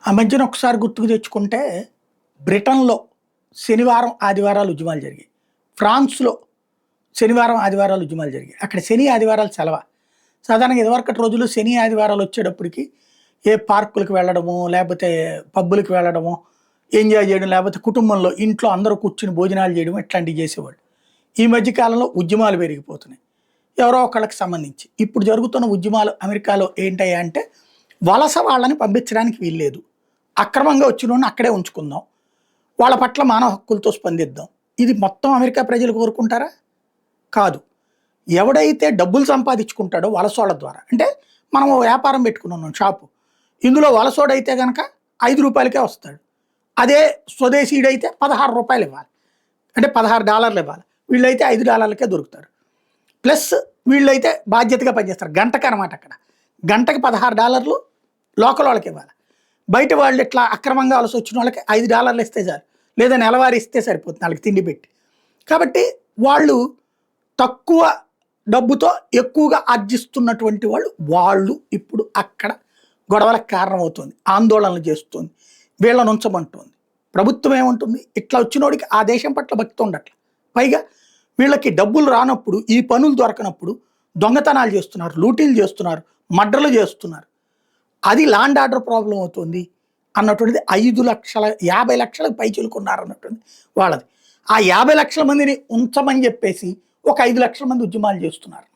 ఆ మధ్యన ఒకసారి గుర్తుకు తెచ్చుకుంటే బ్రిటన్‌లో శనివారం, ఆదివారాలు ఉద్యమాలు జరిగాయి. ఫ్రాన్స్‌లో శనివారం, ఆదివారాలు ఉద్యమాలు జరిగాయి. అక్కడ శని, ఆదివారాలు సెలవ. సాధారణంగా ఇదివరకటి రోజుల్లో శని, ఆదివారాలు వచ్చేటప్పటికి ఏ పార్కులకు వెళ్ళడమో, లేపోతే పబ్బులకి వెళ్ళడమో, ఎంజాయ్ చేయడం, లేపోతే కుటుంబంలో ఇంట్లో అందరూ కూర్చొని భోజనాలు చేయడం ఇట్లాంటివి చేసేవాళ్ళు. ఈ మధ్య కాలంలో ఉద్యమాలు పెరిగిపోతున్నాయి. ఎవరో ఒకళ్ళకి సంబంధించి. ఇప్పుడు జరుగుతున్న ఉద్యమాలు అమెరికాలో ఏంటయ్యా అంటే వలస వాళ్ళని పంపించడానికి వీల్లేదు. అక్రమంగా వచ్చినోడిని అక్కడే ఉంచుకుందాం. వాళ్ళ పట్ల మానవ హక్కులతో స్పందిద్దాం. ఇది మొత్తం అమెరికా ప్రజలు కోరుకుంటారా? కాదు. ఎవడైతే డబ్బులు సంపాదించుకుంటాడో వలసోళ్ళ ద్వారా, అంటే మనం ఓ వ్యాపారం పెట్టుకున్నాం షాపు. ఇందులో వలసోడైతే గనక ₹5కే వస్తాడు. అదే స్వదేశీయుడైతే ₹16 ఇవ్వాలి. అంటే $16 ఇవ్వాలి. వీళ్ళైతే $5కే దొరుకుతారు. ప్లస్ వీళ్ళైతే బాధ్యతగా పనిచేస్తారు. గంటకనమాట అక్కడ. గంటకి $16 లోకల్ వాళ్ళకి ఇవ్వాలి. బయట వాళ్ళు ఇట్లా అక్రమంగా వలస వచ్చిన వాళ్ళకి $5 ఇస్తే చాలు. లేదా నెలవారీ ఇస్తే సరిపోతుంది వాళ్ళకి తిండి పెట్టి. కాబట్టి వాళ్ళు తక్కువ డబ్బుతో ఎక్కువగా ఆర్జిస్తున్నటువంటి వాళ్ళు ఇప్పుడు అక్కడ గొడవలకు కారణమవుతుంది. ఆందోళనలు చేస్తుంది. వీళ్ళని ఉంచమంటుంది. ప్రభుత్వం ఏమంటుంది? ఇట్లా వచ్చినోడికి ఆ దేశం పట్ల భక్తి ఉండట్ల. పైగా వీళ్ళకి డబ్బులు రానప్పుడు, ఈ పనులు దొరకనప్పుడు దొంగతనాలు చేస్తున్నారు, లూటీలు చేస్తున్నారు, మర్డర్లు చేస్తున్నారు. అది ల్యాండ్ ఆర్డర్ ప్రాబ్లం అవుతుంది అన్నటువంటిది 50 లక్షలకు పైచిలుకున్నారు అన్నటువంటి వాళ్ళది. ఆ 50 లక్షల మందిని ఉంచమని చెప్పేసి ఒక 5 లక్షల మంది ఉద్యమాలు చేస్తున్నారు.